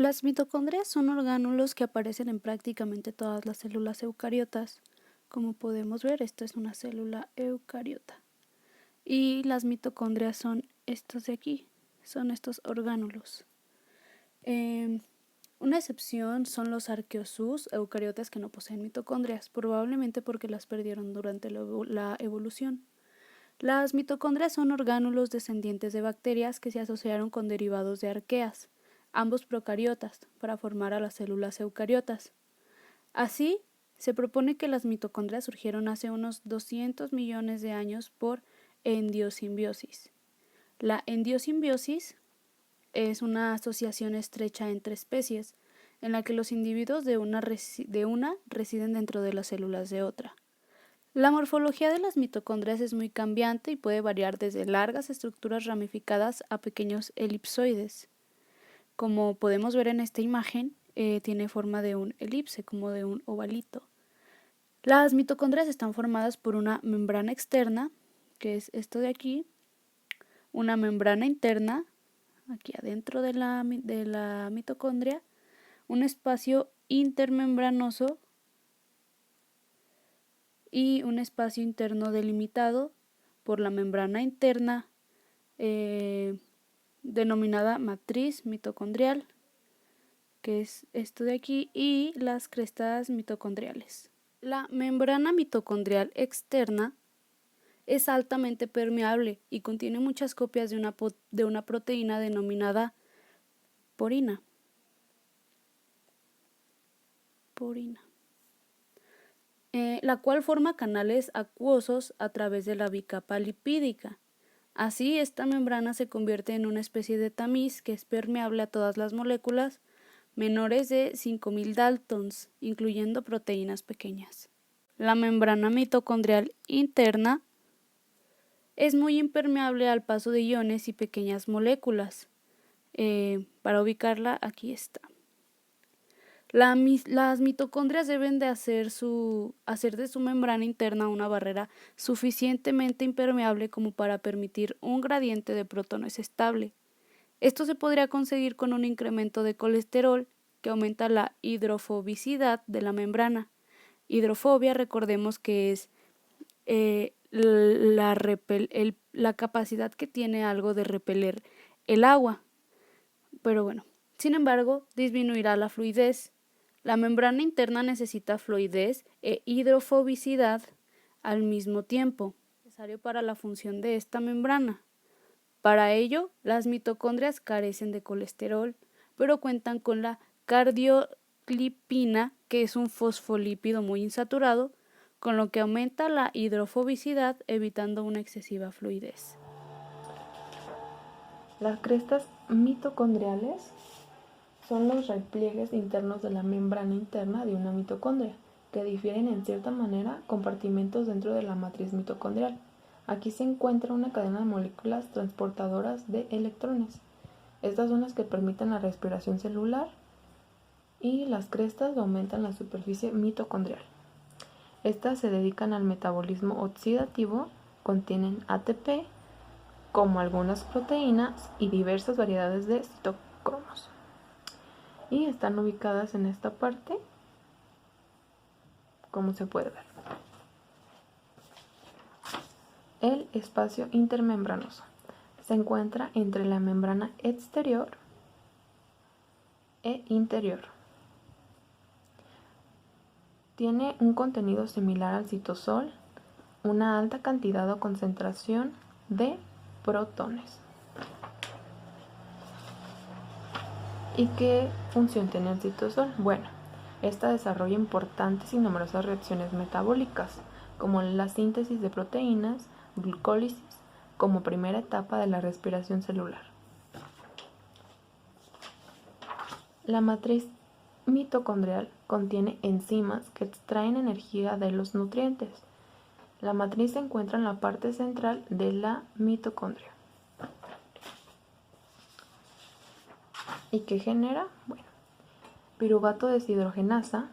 Las mitocondrias son orgánulos que aparecen en prácticamente todas las células eucariotas. Como podemos ver, esta es una célula eucariota. Y las mitocondrias son estos de aquí, son estos orgánulos. Una excepción son los arqueosus eucariotas que no poseen mitocondrias, probablemente porque las perdieron durante la evolución. Las mitocondrias son orgánulos descendientes de bacterias que se asociaron con derivados de arqueas, ambos procariotas, para formar a las células eucariotas. Así, se propone que las mitocondrias surgieron hace unos 200 millones de años por endosimbiosis. La endosimbiosis es una asociación estrecha entre especies, en la que los individuos de una residen dentro de las células de otra. La morfología de las mitocondrias es muy cambiante y puede variar desde largas estructuras ramificadas a pequeños elipsoides. Como podemos ver en esta imagen, tiene forma de un elipse, como de un ovalito. Las mitocondrias están formadas por una membrana externa, que es esto de aquí, una membrana interna, aquí adentro de la mitocondria, un espacio intermembranoso y un espacio interno delimitado por la membrana interna denominada matriz mitocondrial, que es esto de aquí, y las crestas mitocondriales. La membrana mitocondrial externa es altamente permeable y contiene muchas copias de una proteína denominada porina. La cual forma canales acuosos a través de la bicapa lipídica. Así, esta membrana se convierte en una especie de tamiz que es permeable a todas las moléculas menores de 5000 daltons, incluyendo proteínas pequeñas. La membrana mitocondrial interna es muy impermeable al paso de iones y pequeñas moléculas. Para ubicarla, aquí está. Las mitocondrias deben de hacer de su membrana interna una barrera suficientemente impermeable como para permitir un gradiente de protones estable. Esto se podría conseguir con un incremento de colesterol que aumenta la hidrofobicidad de la membrana. Hidrofobia, recordemos que es la capacidad que tiene algo de repeler el agua. Pero bueno, sin embargo, disminuirá la fluidez. La membrana interna necesita fluidez e hidrofobicidad al mismo tiempo, necesario para la función de esta membrana. Para ello, las mitocondrias carecen de colesterol, pero cuentan con la cardiolipina, que es un fosfolípido muy insaturado, con lo que aumenta la hidrofobicidad, evitando una excesiva fluidez. Las crestas mitocondriales son los repliegues internos de la membrana interna de una mitocondria, que difieren en cierta manera compartimentos dentro de la matriz mitocondrial. Aquí se encuentra una cadena de moléculas transportadoras de electrones. Estas son las que permiten la respiración celular y las crestas aumentan la superficie mitocondrial. Estas se dedican al metabolismo oxidativo, contienen ATP, como algunas proteínas y diversas variedades de citocromos. Y están ubicadas en esta parte, como se puede ver. El espacio intermembranoso se encuentra entre la membrana exterior e interior. Tiene un contenido similar al citosol, una alta cantidad o concentración de protones. ¿Y qué función tiene el citosol? Bueno, esta desarrolla importantes y numerosas reacciones metabólicas, como la síntesis de proteínas, glucólisis, como primera etapa de la respiración celular. La matriz mitocondrial contiene enzimas que extraen energía de los nutrientes. La matriz se encuentra en la parte central de la mitocondria. ¿Y qué genera? Bueno, piruvato deshidrogenasa,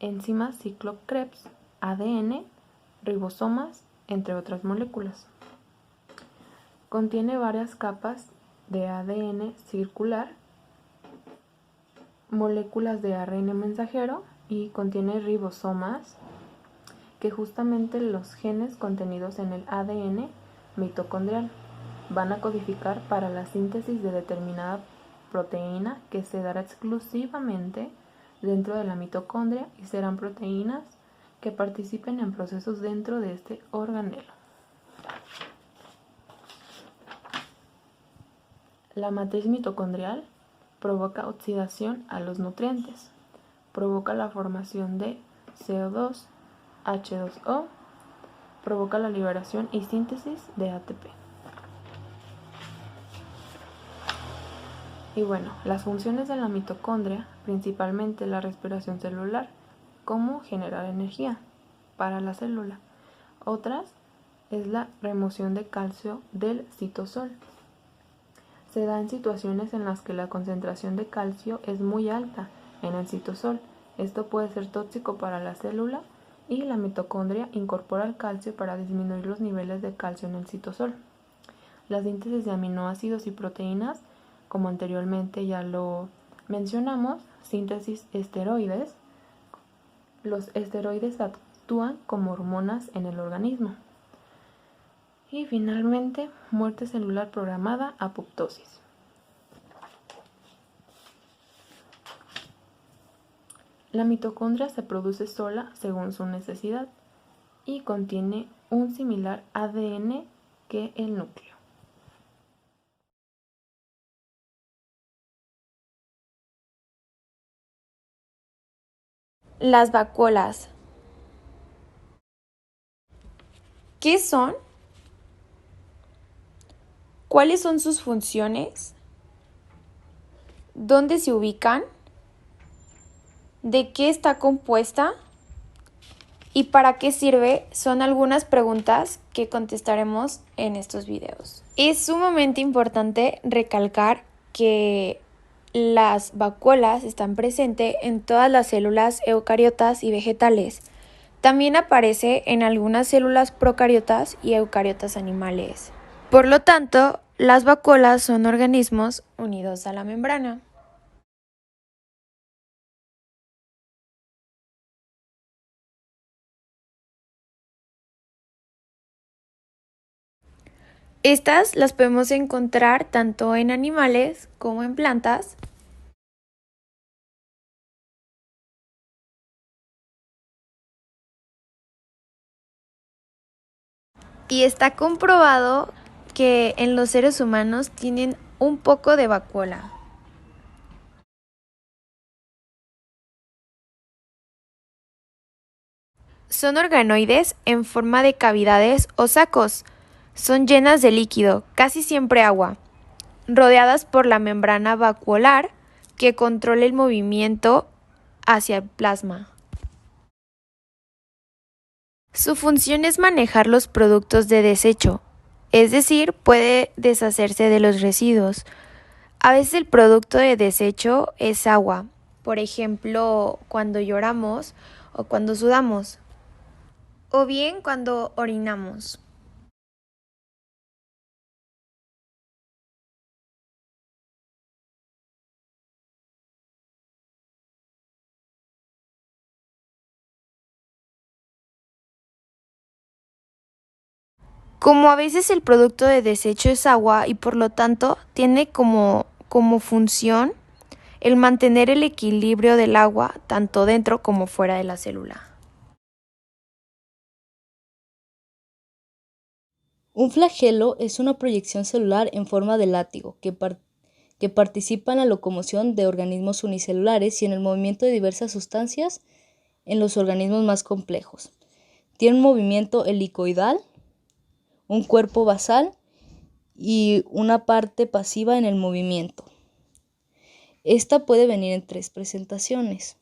enzimas ciclo-Krebs, ADN, ribosomas, entre otras moléculas. Contiene varias capas de ADN circular moléculas de ARN mensajero y contiene ribosomas, que justamente los genes contenidos en el ADN mitocondrial van a codificar para la síntesis de determinada proteína que se dará exclusivamente dentro de la mitocondria y serán proteínas que participen en procesos dentro de este organelo. La matriz mitocondrial provoca oxidación a los nutrientes, provoca la formación de CO2, H2O, provoca la liberación y síntesis de ATP. Y bueno, las funciones de la mitocondria, principalmente la respiración celular, como generar energía para la célula. Otras es la remoción de calcio del citosol. Se da en situaciones en las que la concentración de calcio es muy alta en el citosol. Esto puede ser tóxico para la célula y la mitocondria incorpora el calcio para disminuir los niveles de calcio en el citosol. La síntesis de aminoácidos y proteínas, como anteriormente ya lo mencionamos, síntesis esteroides. Los esteroides actúan como hormonas en el organismo. Y finalmente, muerte celular programada, apoptosis. La mitocondria se produce sola según su necesidad y contiene un similar ADN que el núcleo. Las vacuolas. ¿Qué son? ¿Cuáles son sus funciones? ¿Dónde se ubican? ¿De qué está compuesta? ¿Y para qué sirve? Son algunas preguntas que contestaremos en estos videos. Es sumamente importante recalcar que las vacuolas están presentes en todas las células eucariotas y vegetales. También aparece en algunas células procariotas y eucariotas animales. Por lo tanto, las vacuolas son organismos unidos a la membrana. Estas las podemos encontrar tanto en animales como en plantas. Y está comprobado que en los seres humanos tienen un poco de vacuola. Son organoides en forma de cavidades o sacos. Son llenas de líquido, casi siempre agua, rodeadas por la membrana vacuolar que controla el movimiento hacia el plasma. Su función es manejar los productos de desecho, es decir, puede deshacerse de los residuos. A veces el producto de desecho es agua, por ejemplo, cuando lloramos o cuando sudamos, o bien cuando orinamos. Como a veces el producto de desecho es agua y por lo tanto tiene como función el mantener el equilibrio del agua tanto dentro como fuera de la célula. Un flagelo es una proyección celular en forma de látigo que participa en la locomoción de organismos unicelulares y en el movimiento de diversas sustancias en los organismos más complejos. Tiene un movimiento helicoidal, un cuerpo basal y una parte pasiva en el movimiento. Esta puede venir en 3 presentaciones: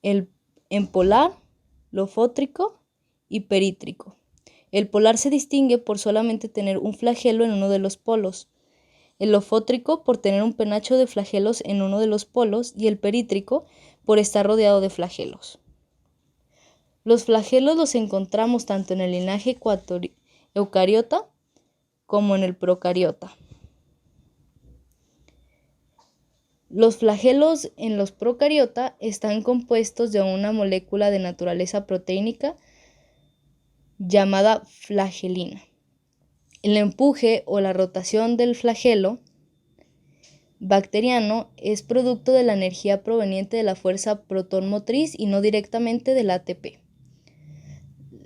en polar, lofótrico y perítrico. El polar se distingue por solamente tener un flagelo en uno de los polos, el lofótrico por tener un penacho de flagelos en uno de los polos y el perítrico por estar rodeado de flagelos. Los flagelos los encontramos tanto en el linaje eucariota como en el procariota. Los flagelos en los procariota están compuestos de una molécula de naturaleza proteínica llamada flagelina. El empuje o la rotación del flagelo bacteriano es producto de la energía proveniente de la fuerza protón motriz y no directamente del ATP.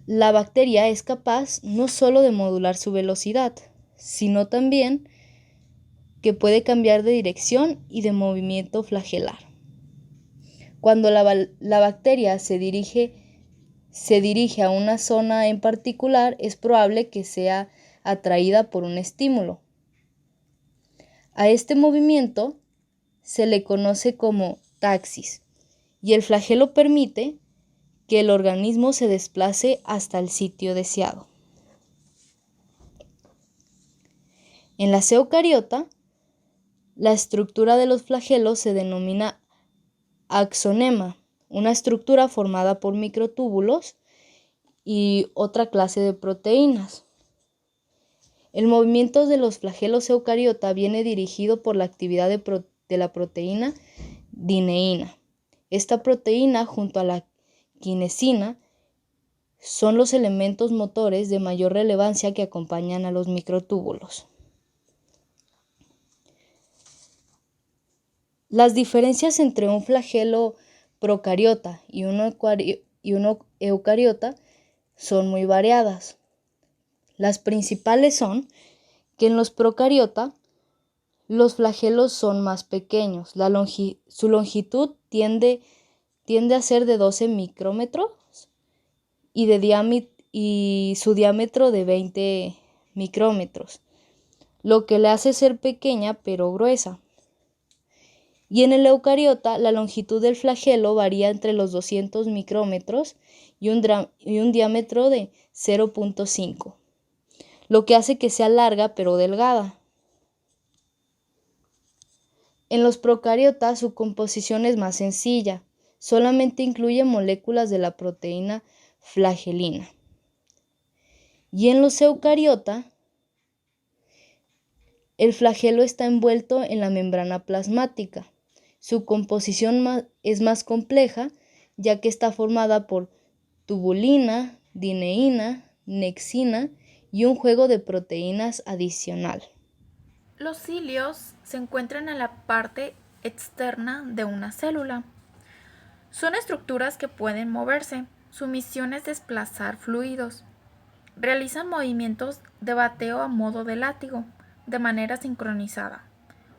La bacteria es capaz no solo de modular su velocidad, sino también que puede cambiar de dirección y de movimiento flagelar. Cuando la bacteria se dirige a una zona en particular, es probable que sea atraída por un estímulo. A este movimiento se le conoce como taxis, y el flagelo permite que el organismo se desplace hasta el sitio deseado. En la eucariota, la estructura de los flagelos se denomina axonema, una estructura formada por microtúbulos y otra clase de proteínas. El movimiento de los flagelos eucariota viene dirigido por la actividad de la proteína dineína. Esta proteína, junto a la quinesina, son los elementos motores de mayor relevancia que acompañan a los microtúbulos. Las diferencias entre un flagelo procariota y uno eucariota son muy variadas. Las principales son que en los procariota los flagelos son más pequeños. Su longitud tiende a ser de 12 micrómetros y su diámetro de 20 micrómetros, lo que le hace ser pequeña pero gruesa. Y en el eucariota, la longitud del flagelo varía entre los 200 micrómetros y un diámetro de 0.5, lo que hace que sea larga pero delgada. En los procariotas su composición es más sencilla, solamente incluye moléculas de la proteína flagelina. Y en los eucariota, el flagelo está envuelto en la membrana plasmática. Su composición es más compleja, ya que está formada por tubulina, dineína, nexina y un juego de proteínas adicional. Los cilios se encuentran en la parte externa de una célula. Son estructuras que pueden moverse. Su misión es desplazar fluidos. Realizan movimientos de bateo a modo de látigo, de manera sincronizada,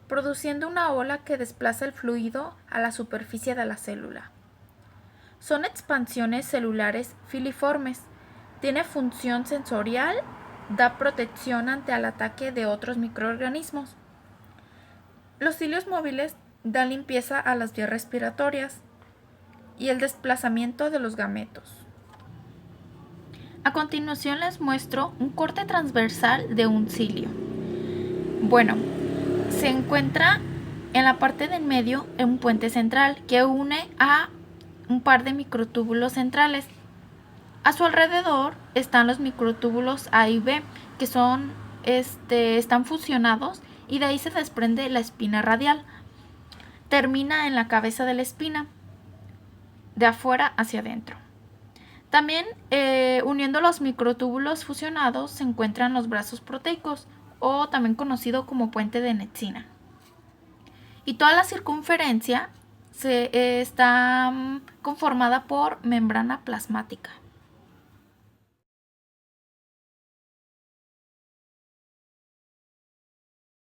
produciendo una ola que desplaza el fluido a la superficie de la célula. Son expansiones celulares filiformes. Tiene función sensorial, da protección ante el ataque de otros microorganismos. Los cilios móviles dan limpieza a las vías respiratorias y el desplazamiento de los gametos. A continuación les muestro un corte transversal de un cilio. Bueno, se encuentra en la parte del medio un puente central que une a un par de microtúbulos centrales. A su alrededor están los microtúbulos A y B, que están fusionados, y de ahí se desprende la espina radial. Termina en la cabeza de la espina, de afuera hacia adentro. También uniendo los microtúbulos fusionados se encuentran los brazos proteicos, o también conocido como puente de nexina. Y toda la circunferencia está conformada por membrana plasmática.